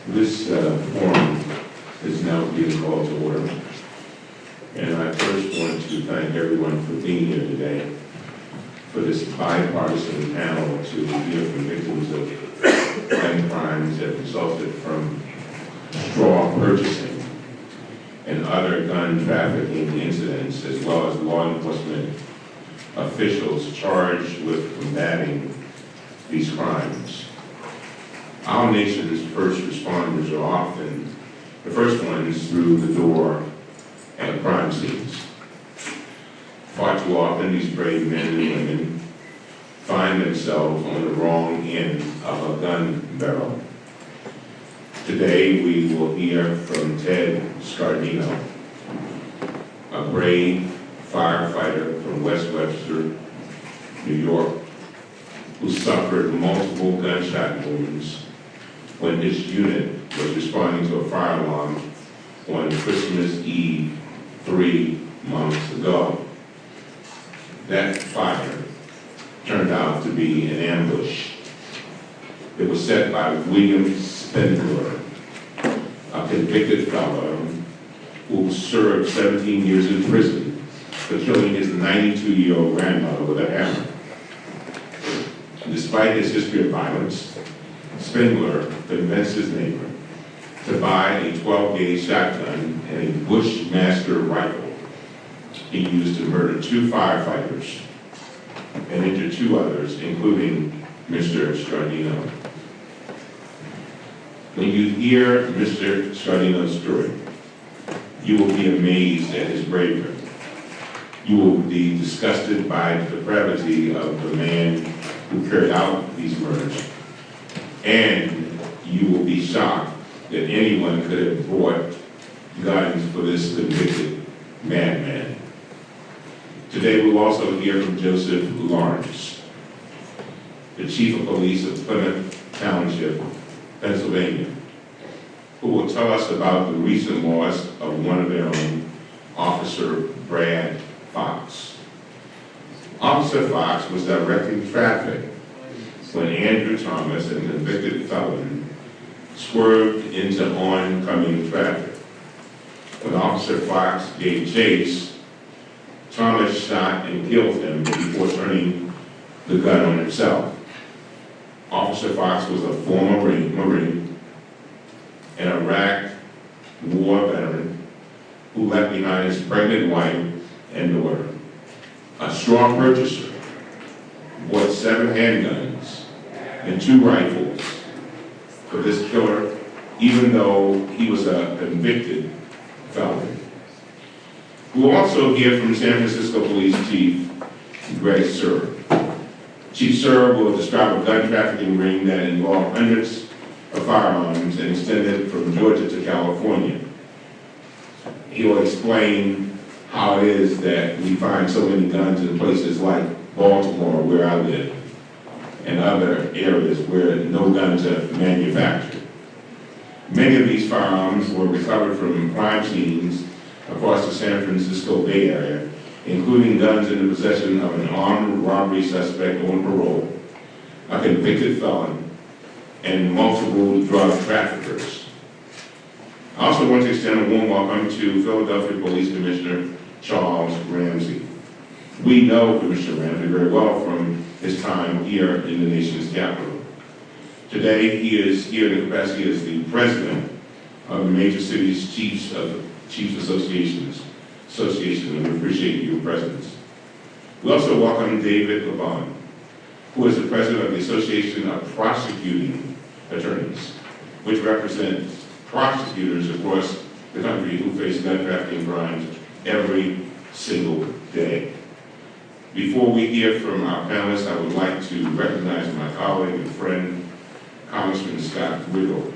This forum is now being called to order. And I first want to thank everyone for being here today for this bipartisan panel to hear from victims of gun crimes that resulted from straw purchasing and other gun trafficking incidents, as well as law enforcement officials charged with combating these crimes. Our nation's first responders are often the first ones through the door at crime scenes. Far too often, these brave men and women find themselves on the wrong end of a gun barrel. Today, we will hear from Ted Scardino, a brave firefighter from West Webster, New York, who suffered multiple gunshot wounds when his unit was responding to a fire alarm on Christmas Eve 3 months ago. That fire turned out to be an ambush. It was set by William Spindler, a convicted fellow who served 17 years in prison for killing his 92-year-old grandmother with a hammer. Despite his history of violence, Spindler convinced his neighbor to buy a 12-gauge shotgun and a Bushmaster rifle he used to murder 2 firefighters and injure 2 others, including Mr. Scardino. When you hear Mr. Scardino's story, you will be amazed at his bravery. You will be disgusted by the depravity of the man who carried out these murders, and you will be shocked that anyone could have bought guns for this convicted madman. Today we'll also hear from Joseph Lawrence, the Chief of Police of Plymouth Township, Pennsylvania, who will tell us about the recent loss of one of their own, Officer Brad Fox. Officer Fox was directing traffic when Andrew Thomas, a convicted felon, swerved into oncoming traffic. When Officer Fox gave chase, Thomas shot and killed him before turning the gun on himself. Officer Fox was a former Marine, an Iraq war veteran who left behind his pregnant wife and daughter. A straw purchaser, bought 7 handguns and 2 rifles for this killer, even though he was a convicted felon. We'll also hear from San Francisco Police Chief Greg Serb. Chief Serb will describe a gun trafficking ring that involved hundreds of firearms and extended from Georgia to California. He will explain how it is that we find so many guns in places like Baltimore, where I live, and other areas where no guns are manufactured. Many of these firearms were recovered from crime scenes across the San Francisco Bay Area, including guns in the possession of an armed robbery suspect on parole, a convicted felon, and multiple drug traffickers. I also want to extend a warm welcome to Philadelphia Police Commissioner Charles Ramsey. We know Commissioner Ramsey very well from his time here in the nation's capital. Today, he is here in the capacity as the president of the Major Cities Chiefs Association, and we appreciate your presence. We also welcome David Laban, who is the president of the Association of Prosecuting Attorneys, which represents prosecutors across the country who face gun trafficking crimes every single day. Before we hear from our panelists, I would like to recognize my colleague and friend, Congressman Scott Riddle,